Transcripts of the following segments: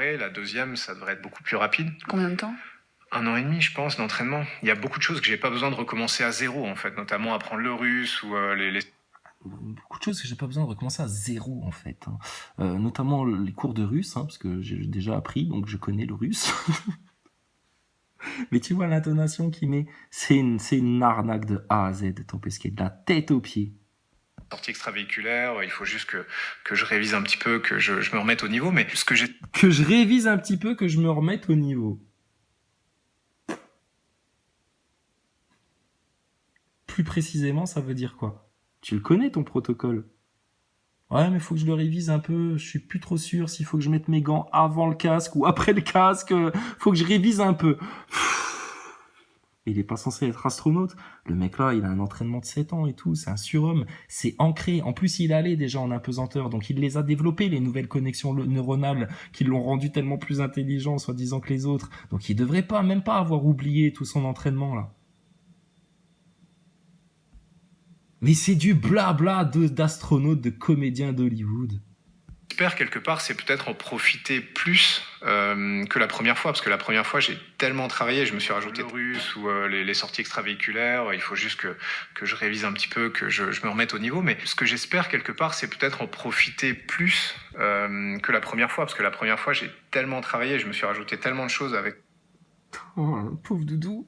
démarrer. La deuxième, ça devrait être beaucoup plus rapide. Combien de temps? 1 an et demi, je pense, d'entraînement. Il y a beaucoup de choses que j'ai pas besoin de recommencer à zéro, en fait, notamment apprendre le russe ou les... Beaucoup de choses que j'ai pas besoin de recommencer à zéro en fait, hein. Notamment les cours de russe, hein, parce que j'ai déjà appris, donc je connais le russe. Mais tu vois l'intonation qu'il met, c'est une arnaque de A à Z, ton pesquet, de la tête aux pieds. sorties extravéhiculaires. Il faut juste que je révise un petit peu, que je me remette au niveau. Mais ce que j'ai... Que je révise un petit peu, que je me remette au niveau. Plus précisément, ça veut dire quoi? Tu le connais ton protocole? Ouais, mais faut que je le révise un peu. Je suis plus trop sûr s'il faut que je mette mes gants avant le casque ou après le casque. Faut que je révise un peu. Il est pas censé être astronaute. Le mec là, il a un entraînement de 7 ans et tout. C'est un surhomme. C'est ancré. En plus, il allait déjà en apesanteur. Donc, il les a développées, les nouvelles connexions neuronales qui l'ont rendu tellement plus intelligent, soi-disant, que les autres. Donc, il devrait pas, même pas avoir oublié tout son entraînement là. Mais c'est du blabla d'astronaute, de comédien d'Hollywood. J'espère quelque part, c'est peut-être en profiter plus que la première fois, parce que la première fois, j'ai tellement travaillé, je me suis rajouté le russe ou les sorties extravéhiculaires. Il faut juste que je révise un petit peu, que je me remette au niveau. Mais ce que j'espère quelque part, c'est peut-être en profiter plus que la première fois, parce que la première fois, j'ai tellement travaillé, je me suis rajouté tellement de choses avec... Oh, pauvre doudou.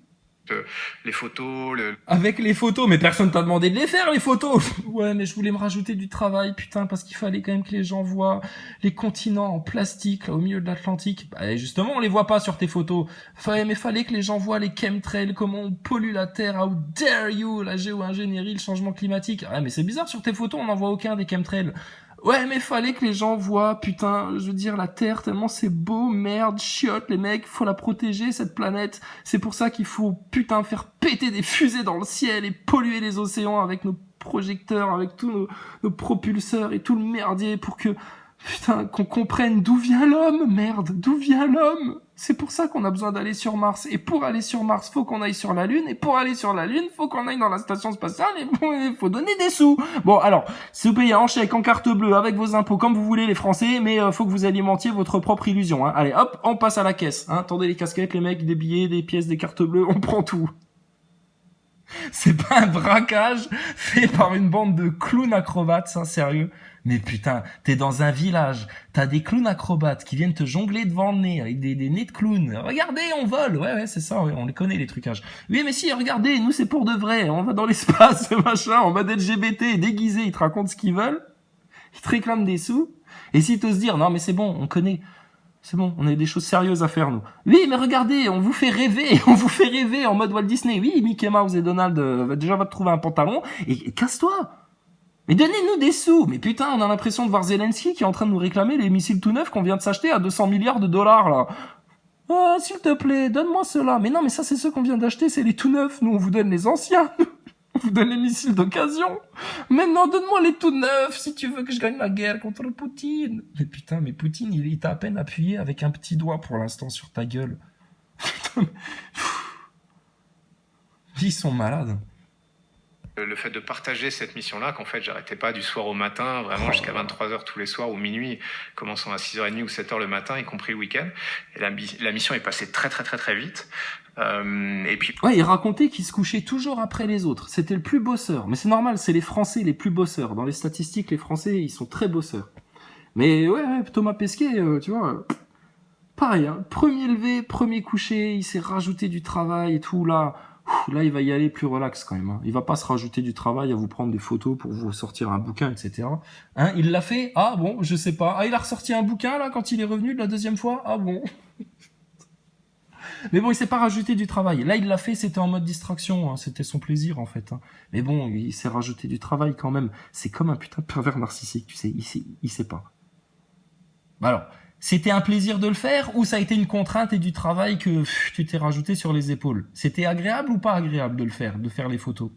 Les photos, Avec les photos, mais personne t'a demandé de les faire, les photos. Ouais, mais je voulais me rajouter du travail, putain, parce qu'il fallait quand même que les gens voient les continents en plastique, là, au milieu de l'Atlantique. Bah, justement, on les voit pas sur tes photos. Mais fallait que les gens voient les chemtrails, comment on pollue la Terre, how dare you, la géo-ingénierie, le changement climatique. Ouais, mais c'est bizarre, sur tes photos, on n'en voit aucun des chemtrails. Ouais, mais fallait que les gens voient, putain, je veux dire, la Terre, tellement c'est beau, merde, chiotte, les mecs, faut la protéger, cette planète. C'est pour ça qu'il faut, putain, faire péter des fusées dans le ciel et polluer les océans avec nos projecteurs, avec tous nos propulseurs et tout le merdier pour que, putain, qu'on comprenne d'où vient l'homme, merde, d'où vient l'homme. C'est pour ça qu'on a besoin d'aller sur Mars. Et pour aller sur Mars, faut qu'on aille sur la Lune. Et pour aller sur la Lune, faut qu'on aille dans la station spatiale. Et il faut donner des sous. Bon, alors, si vous payez en chèque, en carte bleue, avec vos impôts, comme vous voulez, les Français, mais faut que vous alimentiez votre propre illusion. Hein. Allez, hop, on passe à la caisse. Hein. Attendez les casquettes, les mecs, des billets, des pièces, des cartes bleues, on prend tout. C'est pas un braquage fait par une bande de clowns acrobates, ça, sérieux. Mais putain, t'es dans un village, t'as des clowns acrobates qui viennent te jongler devant le nez avec des nez de clowns. Regardez, on vole. Ouais, c'est ça, ouais, on les connaît, les trucages. Oui, mais si, regardez, nous, c'est pour de vrai. On va dans l'espace, machin, en mode LGBT, déguisé, ils te racontent ce qu'ils veulent. Ils te réclament des sous. Et si t'oses dire, non, mais c'est bon, on connaît. C'est bon, on a des choses sérieuses à faire, nous. Oui, mais regardez, on vous fait rêver en mode Walt Disney. Oui, Mickey Mouse et Donald, déjà va te trouver un pantalon, et casse-toi. Mais donnez-nous des sous. Mais putain, on a l'impression de voir Zelensky qui est en train de nous réclamer les missiles tout neufs qu'on vient de s'acheter à 200 milliards de dollars, là. Oh, s'il te plaît, donne-moi ceux-là. Mais non, mais ça, c'est ceux qu'on vient d'acheter, c'est les tout neufs. Nous, on vous donne les anciens. On vous donne les missiles d'occasion. Mais non, donne-moi les tout neufs si tu veux que je gagne la guerre contre Poutine. Mais putain, mais Poutine, il t'a à peine appuyé avec un petit doigt pour l'instant sur ta gueule. Ils sont malades. Le fait de partager cette mission-là, qu'en fait, j'arrêtais pas du soir au matin, vraiment jusqu'à 23h tous les soirs ou minuit, commençant à 6h30 ou 7h le matin, y compris le week-end. Et la mission est passée très vite. Et puis... Ouais, il racontait qu'il se couchait toujours après les autres. C'était le plus bosseur. Mais c'est normal, c'est les Français les plus bosseurs. Dans les statistiques, les Français, ils sont très bosseurs. Mais ouais, Thomas Pesquet, tu vois, pareil, hein, premier levé, premier couché, il s'est rajouté du travail et tout, là... Là, il va y aller plus relax quand même. Hein. Il va pas se rajouter du travail à vous prendre des photos pour vous sortir un bouquin, etc. Hein, il l'a fait? Ah bon, je sais pas. Ah, il a ressorti un bouquin là quand il est revenu de la deuxième fois? Ah bon. Mais bon, il s'est pas rajouté du travail. Là, il l'a fait, c'était en mode distraction. Hein. C'était son plaisir en fait. Hein. Mais bon, il s'est rajouté du travail quand même. C'est comme un putain de pervers narcissique, tu sais. Il sait pas. Alors... C'était un plaisir de le faire ou ça a été une contrainte et du travail que tu t'es rajouté sur les épaules? C'était agréable ou pas agréable de faire les photos?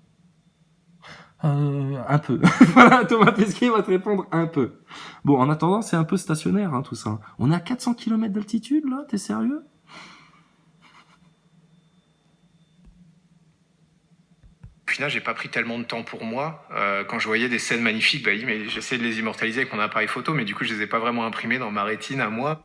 Un peu. Voilà, Thomas Pesquet va te répondre un peu. Bon, en attendant, c'est un peu stationnaire, hein, tout ça. On est à 400 km d'altitude, là? T'es sérieux? Au final, j'ai pas pris tellement de temps pour moi. Quand je voyais des scènes magnifiques, mais j'essaie de les immortaliser avec mon appareil photo, mais du coup, je les ai pas vraiment imprimées dans ma rétine à moi.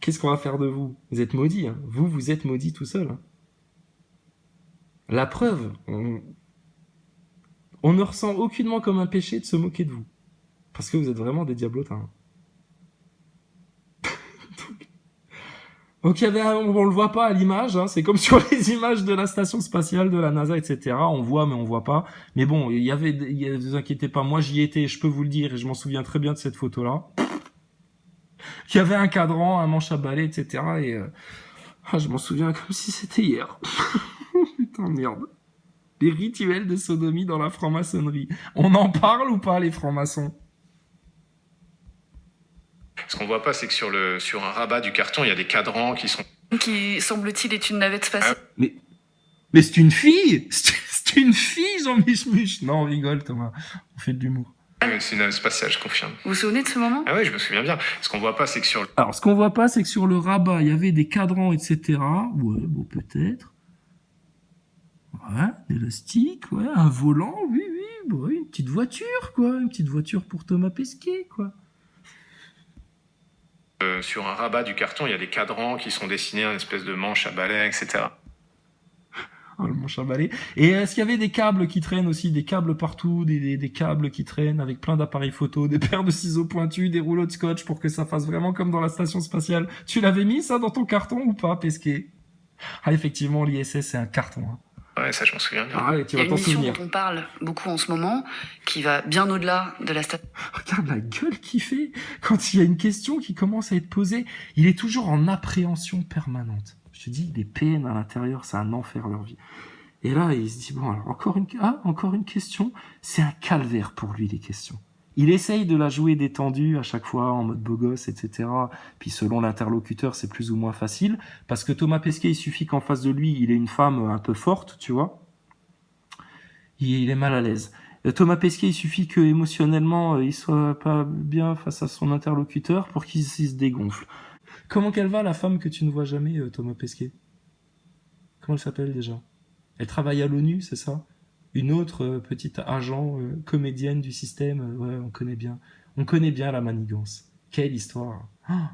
Qu'est-ce qu'on va faire de vous? Vous êtes maudits, hein. Vous êtes maudits tout seul. Hein. La preuve, on ne ressent aucunement comme un péché de se moquer de vous. Parce que vous êtes vraiment des diablotins. Donc il y avait on le voit pas à l'image, hein, c'est comme sur les images de la station spatiale de la NASA, etc. On voit mais on voit pas. Mais bon, vous inquiétez pas, moi j'y étais, je peux vous le dire, et je m'en souviens très bien de cette photo-là. Il y avait un cadran, un manche à balai, etc. Et je m'en souviens comme si c'était hier. Putain merde. Les rituels de sodomie dans la franc-maçonnerie. On en parle ou pas, les francs-maçons? Ce qu'on voit pas, c'est que sur un rabat du carton, il y a des cadrans qui sont... Qui, semble-t-il, est une navette spatiale. Mais c'est une fille. C'est une fille, Jean Michmuche. Non, on rigole, Thomas. On fait de l'humour. C'est une navette spatiale, je confirme. Vous vous souvenez de ce moment? Ah oui, je me souviens bien. Ce qu'on voit pas, c'est que Alors, ce qu'on voit pas, c'est que sur le rabat, il y avait des cadrans, etc. Ouais, bon, peut-être. Ouais, l'élastique, ouais, un volant, oui, bon, une petite voiture, quoi. Une petite voiture pour Thomas Pesquet, quoi. Sur un rabat du carton, il y a des cadrans qui sont dessinés en espèce de manche à balai, etc. Oh, le manche à balai. Et est-ce qu'il y avait des câbles qui traînent aussi, des câbles partout, des câbles qui traînent avec plein d'appareils photo, des paires de ciseaux pointus, des rouleaux de scotch pour que ça fasse vraiment comme dans la station spatiale. Tu l'avais mis ça dans ton carton ou pas, Pesquet? Ah, effectivement, l'ISS, c'est un carton, hein. Ouais, ça, je m'en souviens bien. Ah, ouais, tu Il y a vas une t'en mission souvenir. dont on parle beaucoup en ce moment, qui va bien au-delà de la station. Regarde la gueule qu'il fait quand il y a une question qui commence à être posée. Il est toujours en appréhension permanente. Je te dis, des peines à l'intérieur, c'est un enfer leur vie. Et là, il se dit, bon, alors encore une question. C'est un calvaire pour lui, les questions. Il essaye de la jouer détendue à chaque fois, en mode beau gosse, etc. Puis selon l'interlocuteur, c'est plus ou moins facile. Parce que Thomas Pesquet, il suffit qu'en face de lui, il ait une femme un peu forte, tu vois. Il est mal à l'aise. Thomas Pesquet, il suffit que émotionnellement, il soit pas bien face à son interlocuteur pour qu'il se dégonfle. Comment qu'elle va, la femme que tu ne vois jamais, Thomas Pesquet? Comment elle s'appelle déjà? Elle travaille à l'ONU, c'est ça? Une autre petite agent comédienne du système, ouais, on connaît bien. On connaît bien la manigance. Quelle histoire.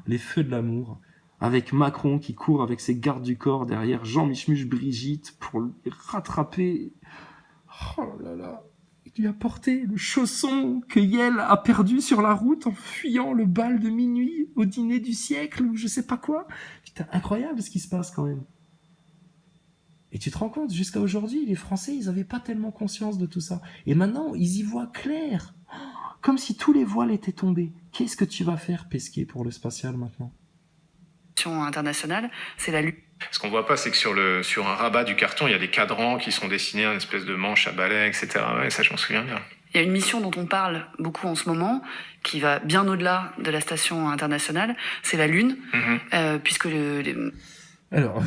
Les feux de l'amour. Avec Macron qui court avec ses gardes du corps derrière Jean Michmuche Brigitte pour le rattraper. Oh là là. Il lui a porté le chausson que Yel a perdu sur la route en fuyant le bal de minuit au dîner du siècle ou je sais pas quoi. Putain, incroyable ce qui se passe quand même. Et tu te rends compte, jusqu'à aujourd'hui, les Français, ils avaient pas tellement conscience de tout ça. Et maintenant, ils y voient clair. Comme si tous les voiles étaient tombés. Qu'est-ce que tu vas faire, Pesquet, pour le spatial maintenant? Internationale, c'est la lutte. Ce qu'on voit pas, c'est que sur un rabat du carton, il y a des cadrans qui sont dessinés en espèce de manche à balai, etc. Ouais, ça, je m'en souviens bien. Il y a une mission dont on parle beaucoup en ce moment, qui va bien au-delà de la station internationale, c'est la Lune, puisque Alors,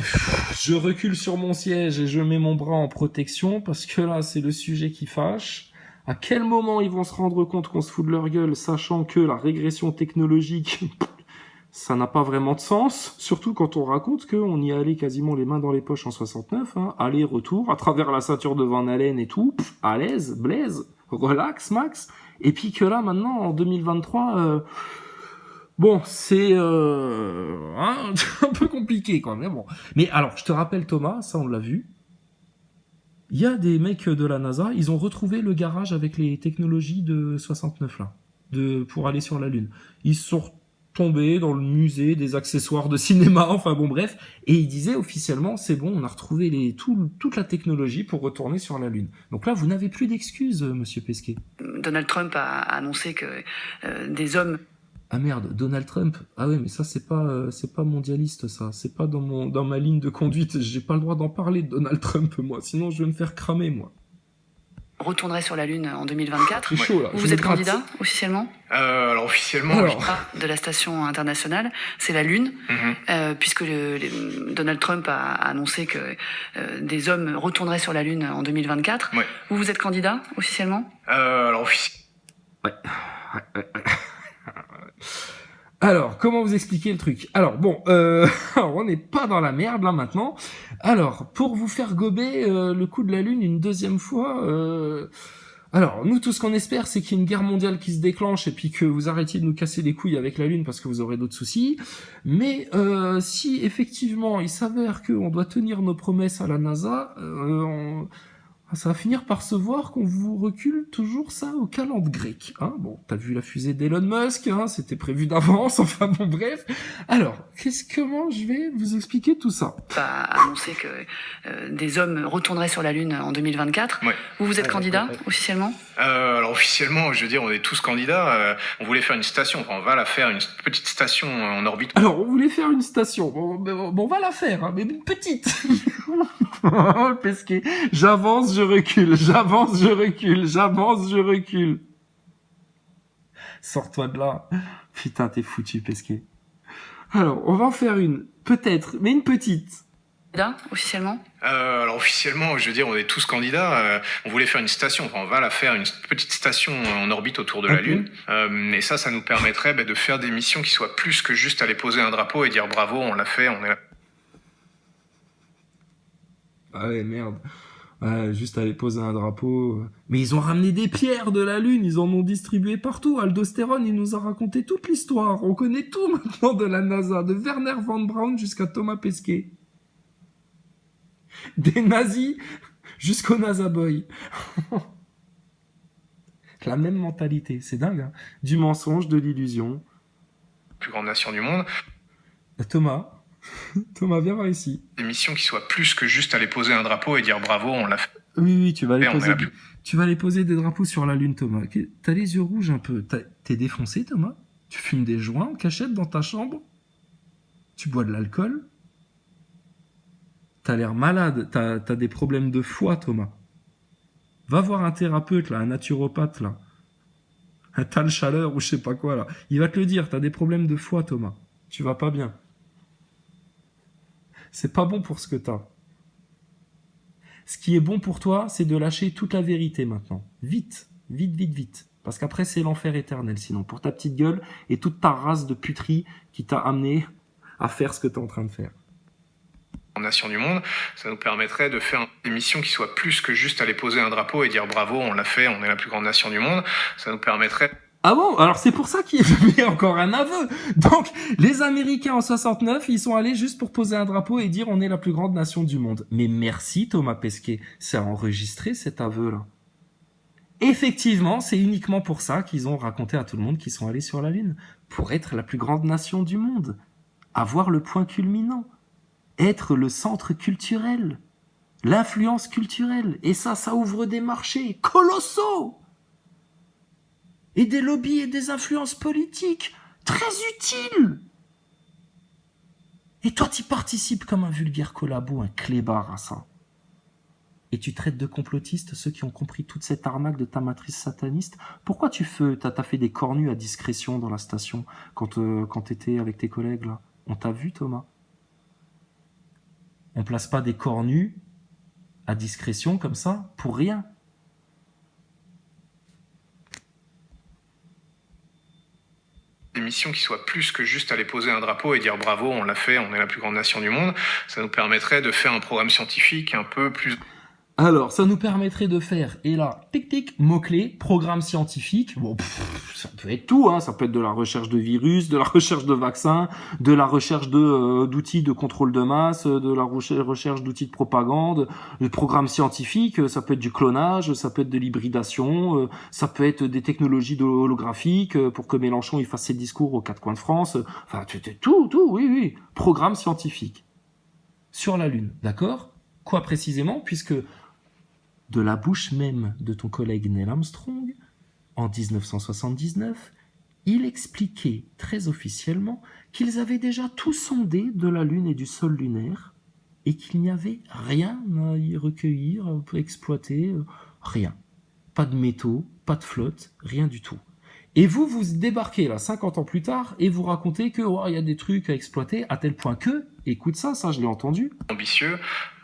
je recule sur mon siège et je mets mon bras en protection parce que là, c'est le sujet qui fâche. À quel moment ils vont se rendre compte qu'on se fout de leur gueule, sachant que la régression technologique, ça n'a pas vraiment de sens, surtout quand on raconte qu'on y allait quasiment les mains dans les poches en 69, hein, aller-retour, à travers la ceinture de Van Allen et tout, à l'aise, blaise, relax, max, et puis que là, maintenant, en 2023... Bon, c'est un peu compliqué quoi, mais bon. Mais alors, je te rappelle Thomas, ça on l'a vu. Il y a des mecs de la NASA, ils ont retrouvé le garage avec les technologies de 69 là, pour aller sur la Lune. Ils sont tombés dans le musée des accessoires de cinéma, enfin bon bref, et ils disaient officiellement c'est bon, on a retrouvé toute la technologie pour retourner sur la Lune. Donc là, vous n'avez plus d'excuses, monsieur Pesquet. Donald Trump a annoncé que des hommes... Ah merde, Donald Trump. Ah ouais, mais ça c'est pas mondialiste ça. C'est pas dans ma ligne de conduite. J'ai pas le droit d'en parler de Donald Trump moi. Sinon je vais me faire cramer moi. Retournerait sur la Lune en 2024. C'est chaud là. Vous êtes candidat officiellement? Alors officiellement. De la station internationale, c'est la Lune, puisque Donald Trump a annoncé que des hommes retourneraient sur la Lune en 2024. Ouais. Vous êtes candidat officiellement? Alors officiellement. Ouais. Alors, comment vous expliquer le truc? Alors, bon, alors on n'est pas dans la merde, là, maintenant. Alors, pour vous faire gober le coup de la Lune une deuxième fois, Alors, nous, tout ce qu'on espère, c'est qu'il y ait une guerre mondiale qui se déclenche et puis que vous arrêtiez de nous casser les couilles avec la Lune parce que vous aurez d'autres soucis. Mais si effectivement il s'avère qu'on doit tenir nos promesses à la NASA, ça va finir par se voir qu'on vous recule toujours ça au calendrier grec. Hein, bon, t'as vu la fusée d'Elon Musk, hein, c'était prévu d'avance, enfin bon, bref. Alors, comment je vais vous expliquer tout ça? A annoncé que des hommes retourneraient sur la Lune en 2024. Ouais. Vous êtes candidat officiellement? Alors officiellement, je veux dire, on est tous candidats. On voulait faire une station, enfin, on va la faire, une petite station en orbite. Alors, on voulait faire une station. Bon, on va la faire, hein, mais une petite. Pesquet. J'avance, je recule. J'avance, je recule. J'avance, je recule. Sors-toi de là. Putain, t'es foutu, Pesquet. Alors, on va en faire une. Peut-être, mais une petite. Là, officiellement? Alors officiellement, je veux dire, on est tous candidats. On voulait faire une station, enfin, on va la faire, une petite station en orbite autour de la Lune. Et ça nous permettrait de faire des missions qui soient plus que juste aller poser un drapeau et dire bravo, on l'a fait, on est là. Ah ouais, merde. Juste aller poser un drapeau. Mais ils ont ramené des pierres de la Lune, ils en ont distribué partout. Aldostérone, il nous a raconté toute l'histoire. On connaît tout maintenant de la NASA, de Werner von Braun jusqu'à Thomas Pesquet. Des nazis jusqu'au NASA Boy. La même mentalité, c'est dingue. Hein, du mensonge, de l'illusion. Plus grande nation du monde. Thomas, viens voir ici. Des missions qui soient plus que juste aller poser un drapeau et dire bravo, on l'a fait. Oui, tu vas aller poser des drapeaux sur la Lune, Thomas. T'as les yeux rouges un peu. T'es défoncé, Thomas? Tu fumes des joints en cachette dans ta chambre? Tu bois de l'alcool? T'as l'air malade. T'as des problèmes de foie, Thomas. Va voir un thérapeute, là, un naturopathe, là. Un tal chaleur ou je sais pas quoi, là. Il va te le dire, t'as des problèmes de foie, Thomas. Tu vas pas bien. C'est pas bon pour ce que t'as. Ce qui est bon pour toi, c'est de lâcher toute la vérité maintenant. Vite, vite, vite, vite. Parce qu'après, c'est l'enfer éternel, sinon. Pour ta petite gueule et toute ta race de puterie qui t'a amené à faire ce que t'es en train de faire. Nation du monde, ça nous permettrait de faire des missions qui soient plus que juste aller poser un drapeau et dire bravo, on l'a fait, on est la plus grande nation du monde. Ça nous permettrait... Ah bon? Alors c'est pour ça qu'il y avait encore un aveu. Donc, les Américains en 69, ils sont allés juste pour poser un drapeau et dire on est la plus grande nation du monde. Mais merci Thomas Pesquet, ça a enregistré cet aveu-là. Effectivement, c'est uniquement pour ça qu'ils ont raconté à tout le monde qu'ils sont allés sur la Lune. Pour être la plus grande nation du monde. Avoir le point culminant. Être le centre culturel. L'influence culturelle. Et ça ouvre des marchés colossaux. Et des lobbies et des influences politiques très utiles. Et toi, tu participes comme un vulgaire collabo, un clébard à ça. Et tu traites de complotistes ceux qui ont compris toute cette arnaque de ta matrice sataniste. Pourquoi t'as fait des cornus à discrétion dans la station quand t'étais avec tes collègues là? On t'a vu, Thomas? On place pas des cornus à discrétion comme ça pour rien. Des missions qui soient plus que juste aller poser un drapeau et dire bravo, on l'a fait, on est la plus grande nation du monde. Ça nous permettrait de faire un programme scientifique un peu plus... Alors, ça nous permettrait de faire, et là, tic-tic, mots-clés, programme scientifique. Bon, ça peut être tout, hein. Ça peut être de la recherche de virus, de la recherche de vaccins, de la recherche d'outils de contrôle de masse, de la recherche d'outils de propagande, de programme scientifique, ça peut être du clonage, ça peut être de l'hybridation, ça peut être des technologies holographiques pour que Mélenchon il fasse ses discours aux quatre coins de France. Enfin, tout, oui. Programme scientifique. Sur la Lune, d'accord? Quoi précisément? Puisque de la bouche même de ton collègue Neil Armstrong, en 1979, il expliquait très officiellement qu'ils avaient déjà tout sondé de la Lune et du sol lunaire et qu'il n'y avait rien à y recueillir, à exploiter, rien. Pas de métaux, pas de flotte, rien du tout. Et vous débarquez là 50 ans plus tard et vous racontez que il y a des trucs à exploiter à tel point que, écoute ça je l'ai entendu. Ambitieux,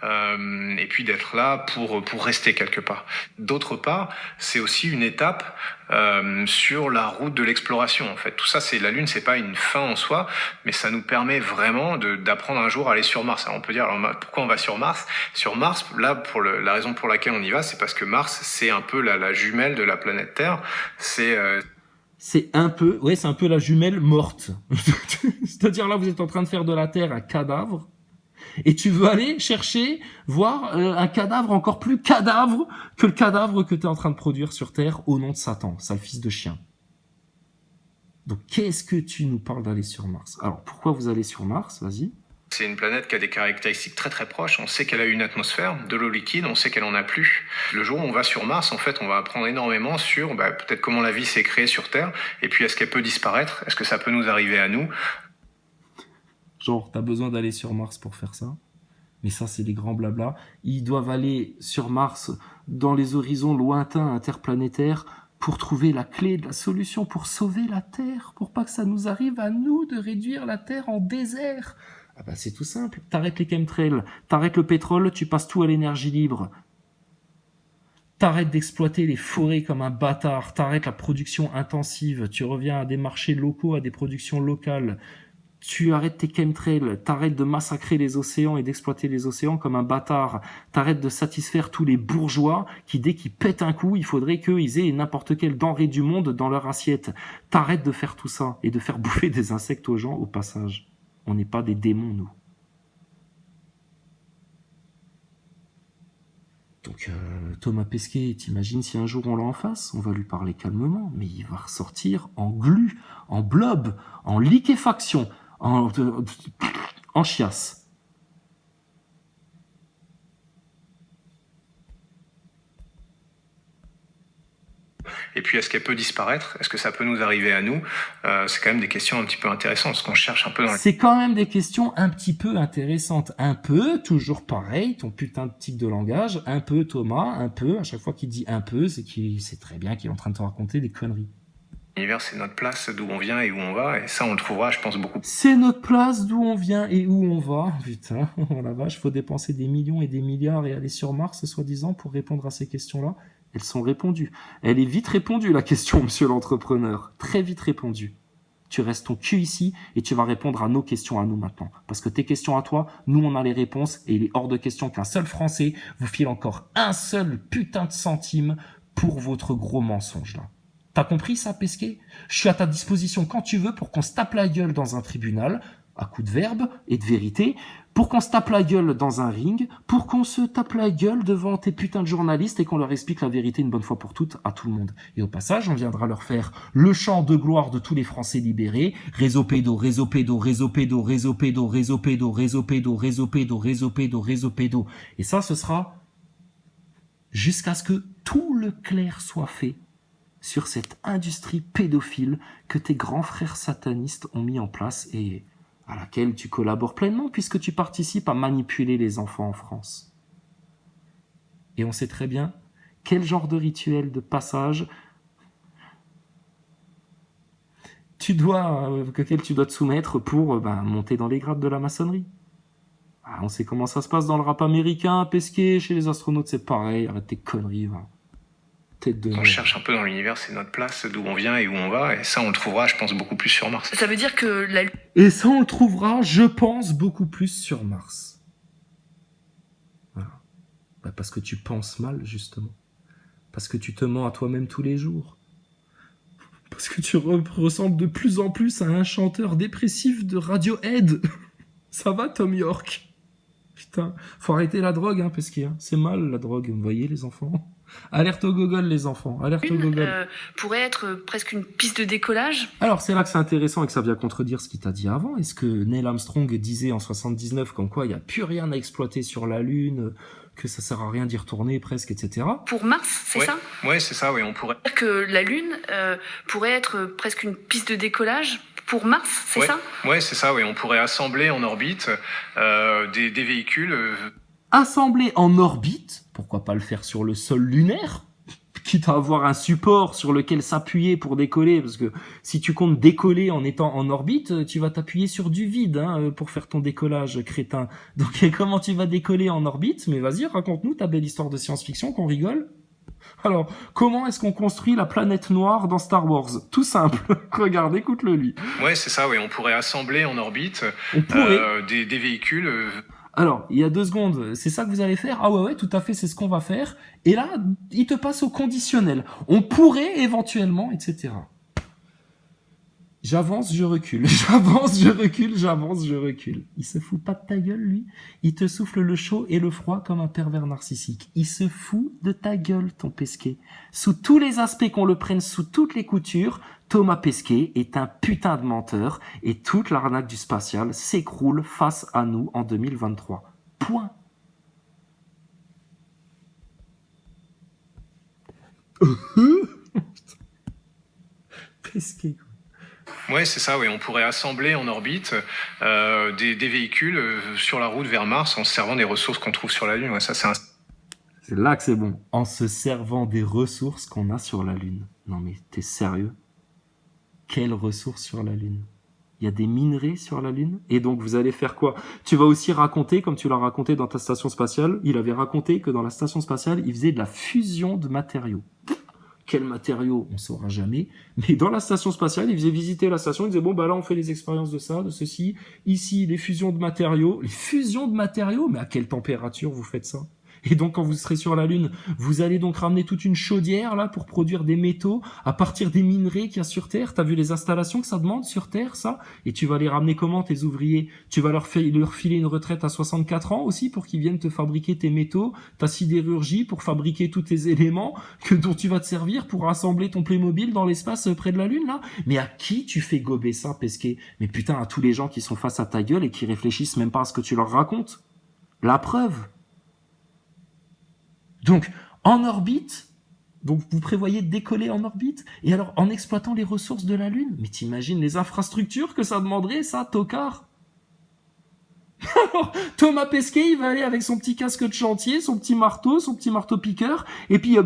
et puis d'être là pour rester quelque part. D'autre part, c'est aussi une étape sur la route de l'exploration. En fait, tout ça, la Lune, c'est pas une fin en soi, mais ça nous permet vraiment d'apprendre un jour à aller sur Mars. Alors on peut dire, alors, pourquoi on va sur Mars ? Sur Mars, là, la raison pour laquelle on y va, c'est parce que Mars, c'est un peu la jumelle de la planète Terre. C'est un peu la jumelle morte. C'est-à-dire là, vous êtes en train de faire de la Terre un cadavre, et tu veux aller chercher, voir un cadavre encore plus cadavre que le cadavre que tu es en train de produire sur Terre au nom de Satan, sale fils de chien. Donc qu'est-ce que tu nous parles d'aller sur Mars ? Alors pourquoi vous allez sur Mars ? Vas-y. C'est une planète qui a des caractéristiques très très proches. On sait qu'elle a une atmosphère, de l'eau liquide, on sait qu'elle en a plus. Le jour où on va sur Mars, en fait, on va apprendre énormément sur peut-être comment la vie s'est créée sur Terre, et puis est-ce qu'elle peut disparaître ? Est-ce que ça peut nous arriver à nous ? Genre, t'as besoin d'aller sur Mars pour faire ça ? Mais ça, c'est des grands blabla. Ils doivent aller sur Mars dans les horizons lointains interplanétaires pour trouver la clé de la solution, pour sauver la Terre, pour pas que ça nous arrive à nous de réduire la Terre en désert. Ah bah c'est tout simple, t'arrêtes les chemtrails, t'arrêtes le pétrole, tu passes tout à l'énergie libre. T'arrêtes d'exploiter les forêts comme un bâtard, t'arrêtes la production intensive, tu reviens à des marchés locaux, à des productions locales. Tu arrêtes tes chemtrails, t'arrêtes de massacrer les océans et d'exploiter les océans comme un bâtard. T'arrêtes de satisfaire tous les bourgeois qui, dès qu'ils pètent un coup, il faudrait qu'ils aient n'importe quelle denrée du monde dans leur assiette. T'arrêtes de faire tout ça et de faire bouffer des insectes aux gens au passage. On n'est pas des démons, nous. Donc Thomas Pesquet, t'imagines si un jour on l'a en face, on va lui parler calmement, mais il va ressortir en glu, en blob, en liquéfaction, en chiasse. Et puis, est-ce qu'elle peut disparaître ? Est-ce que ça peut nous arriver à nous ? C'est quand même des questions un petit peu intéressantes, parce qu'on cherche un peu dans... C'est quand même des questions un petit peu intéressantes. Un peu, toujours pareil, ton putain de tic de langage. Un peu, Thomas, un peu. À chaque fois qu'il dit un peu, c'est qu'il sait très bien qu'il est en train de te raconter des conneries. L'univers, c'est notre place, d'où on vient et où on va. Et ça, on le trouvera, je pense, beaucoup. C'est notre place, d'où on vient et où on va. Putain, oh la vache, faut dépenser des millions et des milliards et aller sur Mars, soi-disant, pour répondre à ces questions-là. Elles sont répondues. Elle est vite répondue, la question, monsieur l'entrepreneur. Très vite répondue. Tu restes ton cul ici et tu vas répondre à nos questions à nous maintenant. Parce que tes questions à toi, nous on a les réponses et il est hors de question qu'un seul Français vous file encore un seul putain de centime pour votre gros mensonge là. T'as compris ça, Pesquet ? Je suis à ta disposition quand tu veux pour qu'on se tape la gueule dans un tribunal, à coups de verbe et de vérité, pour qu'on se tape la gueule dans un ring, pour qu'on se tape la gueule devant tes putains de journalistes et qu'on leur explique la vérité une bonne fois pour toutes à tout le monde. Et au passage, on viendra leur faire le chant de gloire de tous les Français libérés, réseau pédo, réseau pédo, réseau pédo, réseau pédo, réseau pédo, réseau pédo, réseau pédo, réseau pédo, réseau pédo. Et ça, ce sera jusqu'à ce que tout le clair soit fait sur cette industrie pédophile que tes grands frères satanistes ont mis en place et à laquelle tu collabores pleinement puisque tu participes à manipuler les enfants en France. Et on sait très bien quel genre de rituel de passage auquel tu dois te soumettre pour monter dans les grades de la maçonnerie. Ah, on sait comment ça se passe dans le rap américain, Pesquet, chez les astronautes c'est pareil, arrête tes conneries, va. On cherche un peu dans l'univers, c'est notre place, d'où on vient et où on va, et ça on le trouvera, je pense, beaucoup plus sur Mars. Ça veut dire que Et ça on le trouvera, je pense, beaucoup plus sur Mars. Voilà. Parce que tu penses mal, justement. Parce que tu te mens à toi-même tous les jours. Parce que tu ressembles de plus en plus à un chanteur dépressif de Radiohead. Ça va, Tom York ? Putain, faut arrêter la drogue, hein, parce que c'est mal la drogue, vous voyez les enfants ? Alerte au gogol les enfants, alerte au gogol. Pourrait être presque une piste de décollage. Alors c'est là que c'est intéressant et que ça vient contredire ce qu'il t'a dit avant. Est-ce que Neil Armstrong disait en 79 comme quoi il n'y a plus rien à exploiter sur la Lune, que ça sert à rien d'y retourner presque, etc. Pour Mars, c'est ça ? Ouais, c'est ça, oui, on pourrait. C'est-à-dire que la Lune pourrait être presque une piste de décollage pour Mars, c'est ça ? Ouais, c'est ça, oui, on pourrait assembler en orbite des véhicules... Assembler en orbite, pourquoi pas le faire sur le sol lunaire ? quitte à avoir un support sur lequel s'appuyer pour décoller, parce que si tu comptes décoller en étant en orbite, tu vas t'appuyer sur du vide pour faire ton décollage, crétin. Donc comment tu vas décoller en orbite? Mais vas-y, raconte-nous ta belle histoire de science-fiction qu'on rigole. Alors, comment est-ce qu'on construit la planète noire dans Star Wars? Tout simple. Regarde, écoute-le lui. Ouais, c'est ça, oui. On pourrait assembler en orbite des véhicules. Alors, il y a 2 secondes, c'est ça que vous allez faire? Ah ouais, tout à fait, c'est ce qu'on va faire. Et là, il te passe au conditionnel. On pourrait éventuellement, etc. J'avance, je recule. J'avance, je recule, j'avance, je recule. Il se fout pas de ta gueule, lui. Il te souffle le chaud et le froid comme un pervers narcissique. Il se fout de ta gueule, ton Pesquet. Sous tous les aspects, qu'on le prenne sous toutes les coutures, Thomas Pesquet est un putain de menteur et toute l'arnaque du spatial s'écroule face à nous en 2023. Point. Pesquet, quoi. Ouais, c'est ça, oui. On pourrait assembler en orbite des véhicules sur la route vers Mars en se servant des ressources qu'on trouve sur la Lune. Ouais, ça, c'est là que c'est bon. En se servant des ressources qu'on a sur la Lune. Non mais t'es sérieux? Quelles ressources sur la Lune? Il y a des minerais sur la Lune? Et donc vous allez faire quoi? Tu vas aussi raconter, comme tu l'as raconté dans ta station spatiale, il avait raconté que dans la station spatiale, il faisait de la fusion de matériaux. Quel matériau, on saura jamais. Mais dans la station spatiale, il faisait visiter la station, il disait, bon, bah là, on fait les expériences de ça, de ceci. Ici, les fusions de matériaux. Les fusions de matériaux? Mais à quelle température vous faites ça? Et donc, quand vous serez sur la Lune, vous allez donc ramener toute une chaudière, là, pour produire des métaux à partir des minerais qu'il y a sur Terre. T'as vu les installations que ça demande sur Terre, ça? Et tu vas les ramener comment, tes ouvriers? Tu vas leur filer une retraite à 64 ans aussi pour qu'ils viennent te fabriquer tes métaux, ta sidérurgie pour fabriquer tous tes éléments dont tu vas te servir pour assembler ton Playmobil dans l'espace près de la Lune, là? Mais à qui tu fais gober ça, Pesquet? Mais putain, à tous les gens qui sont face à ta gueule et qui réfléchissent même pas à ce que tu leur racontes. La preuve. Donc, en orbite, donc vous prévoyez de décoller en orbite, et alors en exploitant les ressources de la Lune. Mais t'imagines les infrastructures que ça demanderait, ça, tocard? Alors, Thomas Pesquet, il va aller avec son petit casque de chantier, son petit marteau piqueur, et puis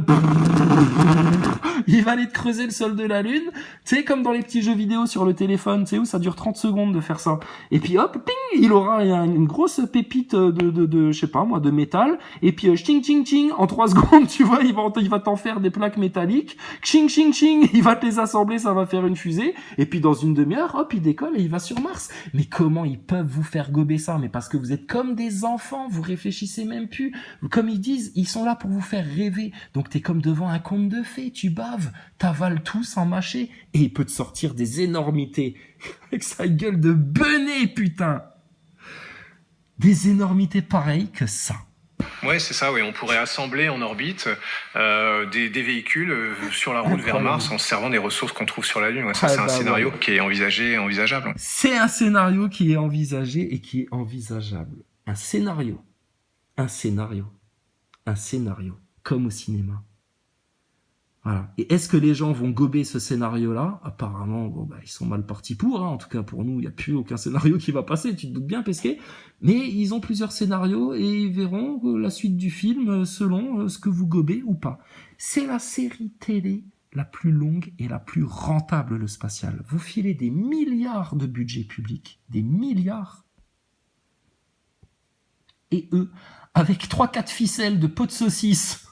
il va aller te creuser le sol de la Lune, tu sais, comme dans les petits jeux vidéo sur le téléphone, tu sais, où ça dure 30 secondes de faire ça. Et puis hop, ping, il aura une grosse pépite je sais pas moi, de métal, et puis ching ching ching, en 3 secondes, tu vois, il va t'en faire des plaques métalliques, ching ching ching, il va te les assembler, ça va faire une fusée, et puis dans une demi-heure, hop, il décolle et il va sur Mars. Mais comment ils peuvent vous faire gober ça? Mais parce que vous êtes comme des enfants, vous réfléchissez même plus. Comme ils disent, ils sont là pour vous faire rêver. Donc t'es comme devant un conte de fées, tu baves, t'avales tout sans mâcher, et il peut te sortir des énormités avec sa gueule de benet, putain. Des énormités pareilles que ça. Ouais, c'est ça, oui. On pourrait assembler en orbite des véhicules sur la route vers Mars en se servant des ressources qu'on trouve sur la Lune. Ouais, ça, c'est un scénario qui est envisageable. C'est un scénario qui est envisagé et qui est envisageable. Un scénario. Comme au cinéma. Voilà. Et est-ce que les gens vont gober ce scénario-là? Apparemment, bon, bah, ils sont mal partis pour, hein. En tout cas, pour nous, il n'y a plus aucun scénario qui va passer, tu te doutes bien, Pesquet. Mais ils ont plusieurs scénarios et ils verront la suite du film selon ce que vous gobez ou pas. C'est la série télé la plus longue et la plus rentable, le spatial. Vous filez des milliards de budget public. Des milliards. Et eux, avec 3-4 ficelles de pots de saucisse,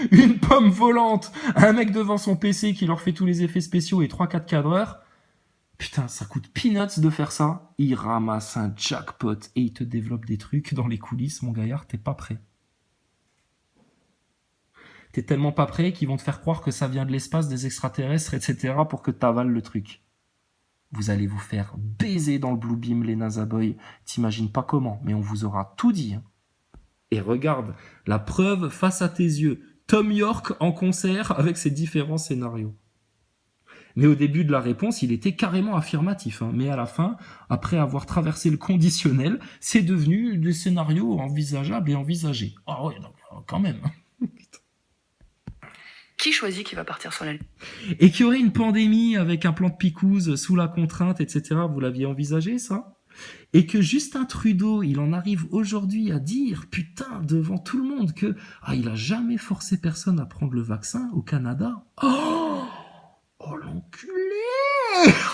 une pomme volante, un mec devant son PC qui leur fait tous les effets spéciaux et 3-4 cadreurs. Putain, ça coûte peanuts de faire ça. Ils ramassent un jackpot et ils te développent des trucs dans les coulisses, mon gaillard, t'es pas prêt. T'es tellement pas prêt qu'ils vont te faire croire que ça vient de l'espace, des extraterrestres, etc. pour que t'avales le truc. Vous allez vous faire baiser dans le Blue Beam, les NASA Boys. T'imagines pas comment, mais on vous aura tout dit. Et regarde, la preuve face à tes yeux. Tom York en concert avec ses différents scénarios. Mais au début de la réponse, il était carrément affirmatif. Mais à la fin, après avoir traversé le conditionnel, c'est devenu des scénarios envisageables et envisagés. Ah ouais, donc, quand même. Qui choisit qui va partir sur la Lune? Et qu'il y aurait une pandémie avec un plan de picouse sous la contrainte, etc. Vous l'aviez envisagé, ça? Et que Justin Trudeau, il en arrive aujourd'hui à dire, putain, devant tout le monde, que il a jamais forcé personne à prendre le vaccin au Canada. Oh l'enculé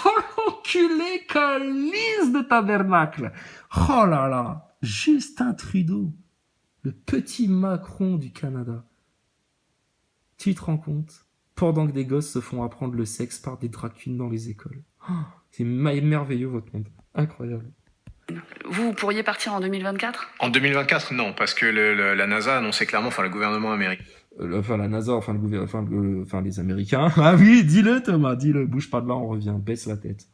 Oh l'enculé, calice de tabernacle. Oh là là, Justin Trudeau, le petit Macron du Canada. Tu te rends compte? Pendant que des gosses se font apprendre le sexe par des drag queens dans les écoles. C'est merveilleux votre monde. Incroyable. Vous pourriez partir en 2024 ? En 2024, non, parce que la NASA a annoncé clairement, le gouvernement américain. La NASA, les Américains. Ah oui, dis-le Thomas, dis-le. Bouge pas de là, on revient. Baisse la tête.